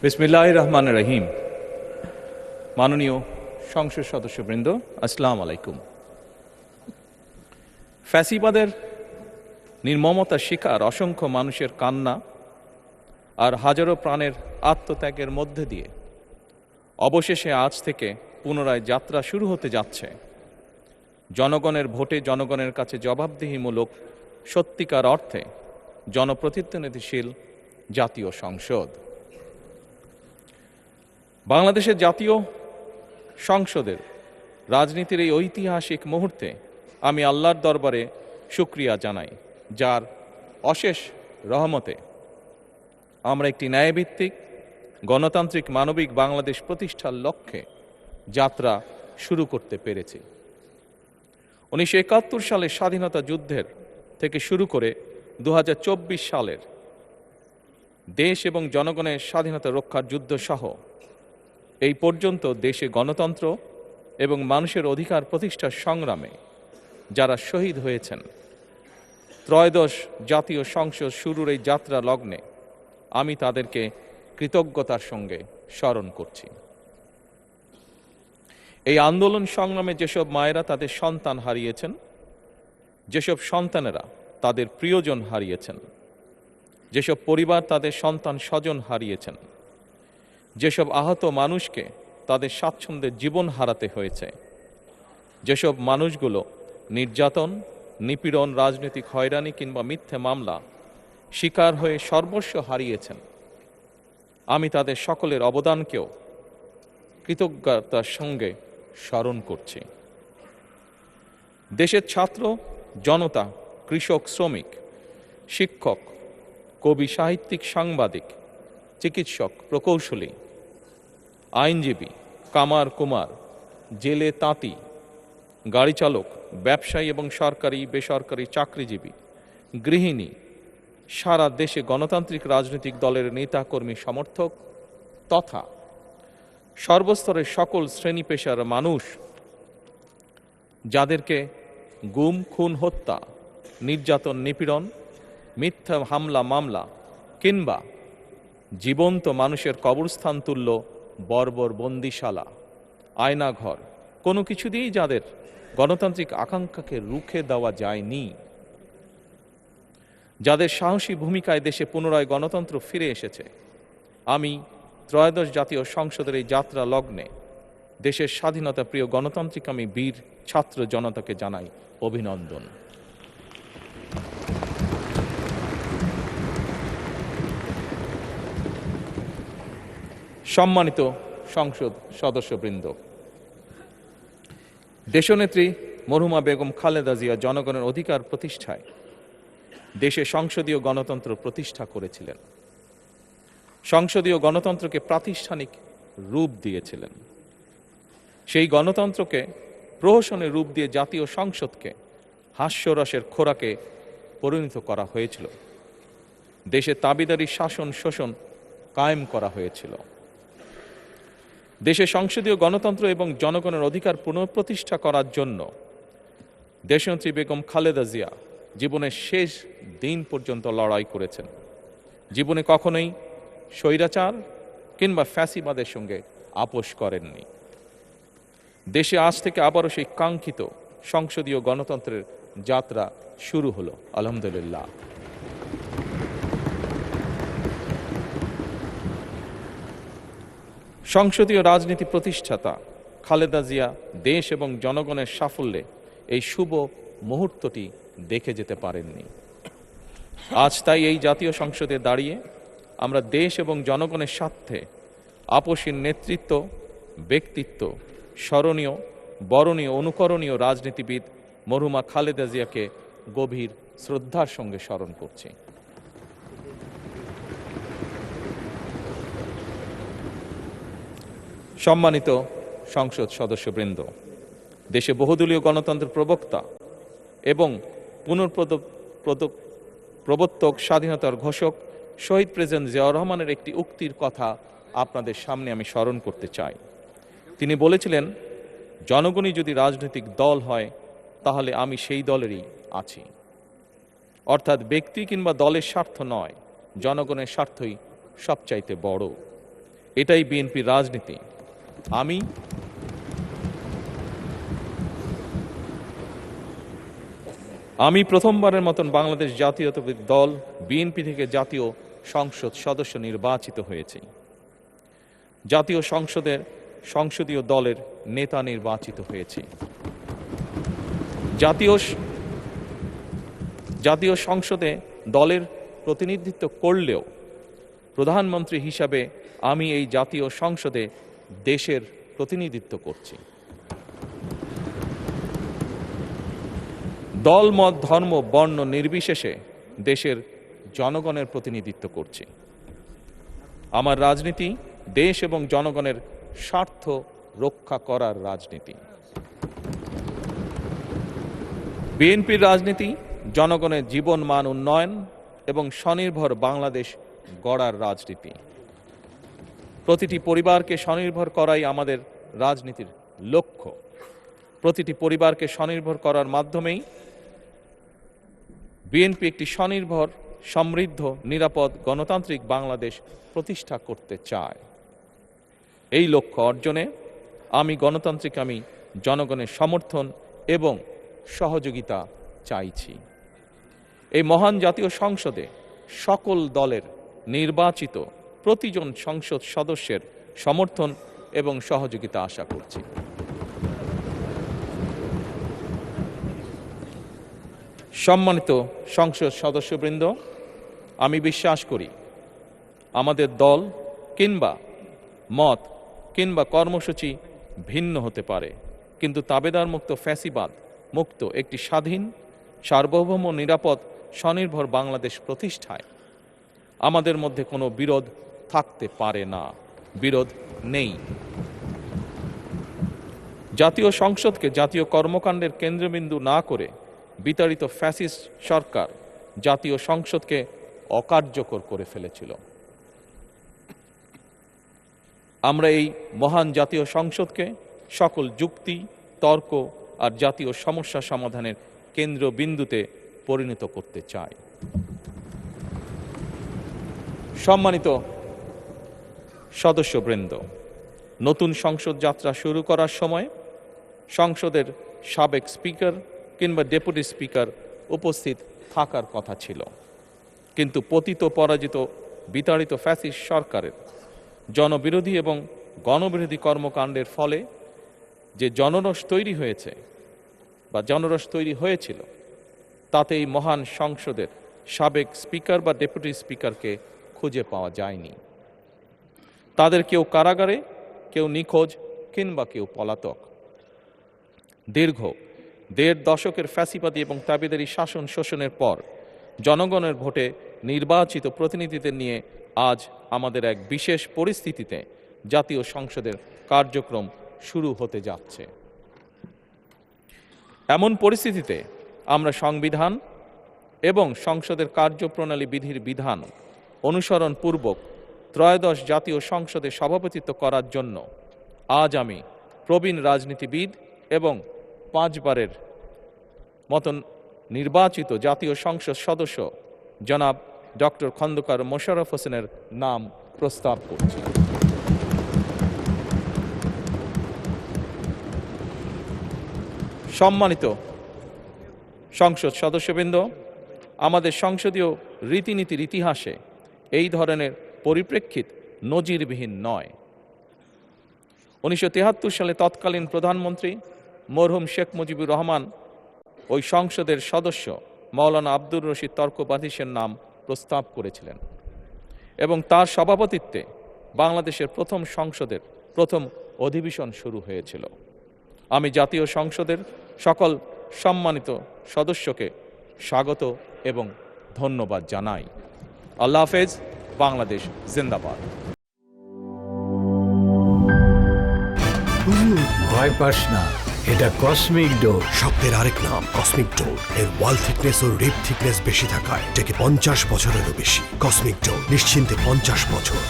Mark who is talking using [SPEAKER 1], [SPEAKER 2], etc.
[SPEAKER 1] বিসমিল্লাহির রহমানির রহিম। মাননীয় সংসদ সদস্যবৃন্দ, আসসালামু আলাইকুম। ফ্যাসিবাদের নির্মমতার শিকার অসংখ্য মানুষের কান্না আর হাজারো প্রাণের আত্মত্যাগের মধ্যে দিয়ে অবশেষে আজ থেকে পুনরায় যাত্রা শুরু হতে যাচ্ছে জনগণের ভোটে জনগণের কাছে জবাবদিহিমূলক সত্যিকার অর্থে জনপ্রতিনিধিশীল জাতীয় সংসদ। বাংলাদেশের জাতীয় সংসদের রাজনীতির এই ঐতিহাসিক মুহূর্তে আমি আল্লাহর দরবারে শুকরিয়া জানাই, যার অশেষ রহমতে আমরা একটি ন্যায়ভিত্তিক গণতান্ত্রিক মানবিক বাংলাদেশ প্রতিষ্ঠার লক্ষ্যে যাত্রা শুরু করতে পেরেছি। 1971 সালের স্বাধীনতা যুদ্ধের থেকে শুরু করে 2024 সালের দেশ এবং জনগণের স্বাধীনতা রক্ষার যুদ্ধ সহ এই পর্যন্ত দেশে গণতন্ত্র এবং মানুষের অধিকার প্রতিষ্ঠার সংগ্রামে যারা শহীদ হয়েছেন, ত্রয়োদশ জাতীয় সংসদ শুরুর এই যাত্রা লগ্নে আমি তাদেরকে কৃতজ্ঞতার সঙ্গে স্মরণ করছি। এই আন্দোলন সংগ্রামে যেসব মায়েরা তাদের সন্তান হারিয়েছেন, যেসব সন্তানেরা তাদের প্রিয়জন হারিয়েছেন, যেসব পরিবার তাদের সন্তান স্বজন হারিয়েছেন, যেসব আহত মানুষকে তাদের স্বাচ্ছন্দ্যের জীবন হারাতে হয়েছে, যেসব মানুষগুলো নির্যাতন, নিপীড়ন, রাজনৈতিক হয়রানি কিংবা মিথ্যে মামলা শিকার হয়ে সর্বস্ব হারিয়েছেন, আমি তাদের সকলের অবদানকেও কৃতজ্ঞতার সঙ্গে স্মরণ করছি। দেশের ছাত্র জনতা, কৃষক, শ্রমিক, শিক্ষক, কবি, সাহিত্যিক, সাংবাদিক, চিকিৎসক, প্রকৌশলী, আইনজীবী, কামার কুমার, জেলে তাঁতি, গাড়ি চালক, ব্যবসায়ী এবং সরকারি বেসরকারি চাকরিজীবী, গৃহিণী, সারা দেশে গণতান্ত্রিক রাজনৈতিক দলের নেতাকর্মী, সমর্থক তথা সর্বস্তরের সকল শ্রেণী পেশার মানুষ যাদেরকে গুম, খুন, হত্যা, নির্যাতন, নিপীড়ন, মিথ্যা হামলা মামলা কিংবা জীবন্ত মানুষের কবরস্থান তুল্য বর্বর বন্দিশালা, আয়নাঘর, কোনো কিছু দিয়েই যাদের গণতান্ত্রিক আকাঙ্ক্ষাকে রুখে দেওয়া যায়নি, যাদের সাহসী ভূমিকায় দেশে পুনরায় গণতন্ত্র ফিরে এসেছে, আমি ত্রয়োদশ জাতীয় সংসদের এই যাত্রা লগ্নে দেশের স্বাধীনতা প্রিয় গণতান্ত্রিকামী বীর ছাত্র জনতাকে জানাই অভিনন্দন। সম্মানিত সংসদ সদস্যবৃন্দ, দেশনেত্রী মরহুমা বেগম খালেদা জিয়া জনগণের অধিকার প্রতিষ্ঠায় দেশে সংসদীয় গণতন্ত্র প্রতিষ্ঠা করেছিলেন, সংসদীয় গণতন্ত্রকে প্রাতিষ্ঠানিক রূপ দিয়েছিলেন। সেই গণতন্ত্রকে প্রহসনের রূপ দিয়ে জাতীয় সংসদকে হাস্যরসের খোরাকে পরিণত করা হয়েছিল। দেশে তাবিদারি শাসন শোষণ কায়েম করা হয়েছিল। দেশে সংসদীয় গণতন্ত্র এবং জনগণের অধিকার পুনঃপ্রতিষ্ঠা করার জন্য দেশনেত্রী বেগম খালেদা জিয়া জীবনের শেষ দিন পর্যন্ত লড়াই করেছেন। জীবনে কখনোই স্বৈরাচার কিংবা ফ্যাসিবাদের সঙ্গে আপোষ করেননি। দেশে আজ থেকে আবারও সেই কাঙ্ক্ষিত সংসদীয় গণতন্ত্রের যাত্রা শুরু হলো, আলহামদুলিল্লাহ। সংসদীয় রাজনীতি প্রতিষ্ঠাতা খালেদা জিয়া দেশ এবং জনগণের সাফল্যে এই শুভ মুহূর্তটি দেখে যেতে পারেননি। আজ তাই এই জাতীয় সংসদে দাঁড়িয়ে আমরা দেশ এবং জনগণের স্বার্থে আপসীর নেতৃত্ব, ব্যক্তিত্ব, স্মরণীয়, বরণীয়, অনুকরণীয় রাজনীতিবিদ মরহুমা খালেদা জিয়াকে গভীর শ্রদ্ধার সঙ্গে স্মরণ করছি। সম্মানিত সংসদ সদস্যবৃন্দ, দেশে বহুদলীয় গণতন্ত্রের প্রবক্তা এবং প্রবর্তক, স্বাধীনতার ঘোষক শহীদ প্রেসিডেন্ট জিয়াউর রহমানের একটি উক্তির কথা আপনাদের সামনে আমি স্মরণ করতে চাই। তিনি বলেছিলেন, জনগণই যদি রাজনৈতিক দল হয় তাহলে আমি সেই দলেরই আছি। অর্থাৎ ব্যক্তি কিংবা দলের স্বার্থ নয়, জনগণের স্বার্থই সবচাইতে বড়। এটাই বিএনপির রাজনীতি। আমি প্রথমবারের মতন বাংলাদেশ জাতীয়তাবাদী দল বিএনপি থেকে জাতীয় সংসদ সদস্য নির্বাচিত হয়েছি। জাতীয় সংসদের সংসদীয় দলের নেতা নির্বাচিত হয়েছি। জাতীয় সংসদে দলের প্রতিনিধিত্ব করলেও প্রধানমন্ত্রী হিসাবে আমি এই জাতীয় সংসদে দেশের প্রতিনিধিত্ব করছি। দল, মত, ধর্ম, বর্ণ নির্বিশেষে দেশের জনগণের প্রতিনিধিত্ব করছি। আমার রাজনীতি দেশ এবং জনগণের স্বার্থ রক্ষা করার রাজনীতি। বিএনপির রাজনীতি জনগণের জীবন মান উন্নয়ন এবং স্বনির্ভর বাংলাদেশ গড়ার রাজনীতি। প্রতিটি পরিবারকে স্বনির্ভর করাই আমাদের রাজনীতির লক্ষ্য। প্রতিটি পরিবারকে স্বনির্ভর করার মাধ্যমেই বিএনপি একটি স্বনির্ভর, সমৃদ্ধ, নিরাপদ, গণতান্ত্রিক বাংলাদেশ প্রতিষ্ঠা করতে চায়। এই লক্ষ্য অর্জনে আমি জনগণের সমর্থন এবং সহযোগিতা চাইছি। এই মহান জাতীয় সংসদে সকল দলের নির্বাচিত প্রতিজন সংসদ সদস্যের সমর্থন এবং সহযোগিতা আশা করছি। সম্মানিত সংসদ সদস্যবৃন্দ, আমি বিশ্বাস করি আমাদের দল কিংবা মত কিংবা কর্মসূচি ভিন্ন হতে পারে, কিন্তু তাবেদার মুক্ত, ফ্যাসিবাদ মুক্ত একটি স্বাধীন, সার্বভৌম, নিরাপদ, স্বনির্ভর বাংলাদেশ প্রতিষ্ঠায় আমাদের মধ্যে কোনো বিরোধ থাকতে পারে না, বিরোধ নেই। জাতীয় সংসদকে জাতীয় কর্মকাণ্ডের কেন্দ্রবিন্দু না করে বিতাড়িত ফ্যাসিস্ট সরকার জাতীয় সংসদকে অকার্যকর করে ফেলেছিল। আমরা এই মহান জাতীয় সংসদকে সকল যুক্তি, তর্ক আর জাতীয় সমস্যা সমাধানের কেন্দ্রবিন্দুতে পরিণত করতে চাই। সম্মানিত সদস্যবৃন্দ, নতুন সংসদ যাত্রা শুরু করার সময় সংসদের সাবেক স্পিকার কিংবা ডেপুটি স্পিকার উপস্থিত থাকার কথা ছিল, কিন্তু পতিত, পরাজিত, বিতাড়িত ফ্যাসিস্ট সরকারের জনবিরোধী এবং গণবিরোধী কর্মকাণ্ডের ফলে যে জনরোষ তৈরি হয়েছিল তাতে এই মহান সংসদের সাবেক স্পিকার বা ডেপুটি স্পিকারকে খুঁজে পাওয়া যায়নি। তাদের কেউ কারাগারে, কেউ নিখোঁজ কিংবা কেউ পলাতক। দীর্ঘ ১.৫ দশকের ফ্যাসিবাদী এবং তাবেদারি শাসন শোষণের পর জনগণের ভোটে নির্বাচিত প্রতিনিধিদের নিয়ে আজ আমাদের এক বিশেষ পরিস্থিতিতে জাতীয় সংসদের কার্যক্রম শুরু হতে যাচ্ছে। এমন পরিস্থিতিতে আমরা সংবিধান এবং সংসদের কার্যপ্রণালী বিধির বিধান অনুসরণ পূর্বক ত্রয়োদশ জাতীয় সংসদে সভাপতিত্ব করার জন্য আজ আমি প্রবীণ রাজনীতিবিদ এবং 5 বারের মতন নির্বাচিত জাতীয় সংসদ সদস্য জনাব ডক্টর খন্দকার মোশাররফ হোসেনের নাম প্রস্তাব করছি। সম্মানিত সংসদ সদস্যবৃন্দ, আমাদের সংসদীয় রীতিনীতির ইতিহাসে এই ধরনের পরিপ্রেক্ষিত নজিরবিহীন নয়। 1973 সালে তৎকালীন প্রধানমন্ত্রী মরহুম শেখ মুজিবুর রহমান ওই সংসদের সদস্য মাওলানা আব্দুর রশিদ তর্কবাদিসের নাম প্রস্তাব করেছিলেন এবং তার সভাপতিত্বে বাংলাদেশের প্রথম সংসদের প্রথম অধিবেশন শুরু হয়েছিল। আমি জাতীয় সংসদের সকল সম্মানিত সদস্যকে স্বাগত এবং ধন্যবাদ জানাই। আল্লাহ হাফেজ। বাংলাদেশ জিন্দাবাদ।
[SPEAKER 2] ভয় পাস না, এটা কসমিক ডোর।
[SPEAKER 3] শব্দের আরেক নাম কসমিক ডোর। এর ওয়াল থিকনেস ও রিপ থিকনেস বেশি থাকায় এটাকে 50 বছরেরও বেশি। কসমিক ডোর, নিশ্চিন্তে 50 বছর।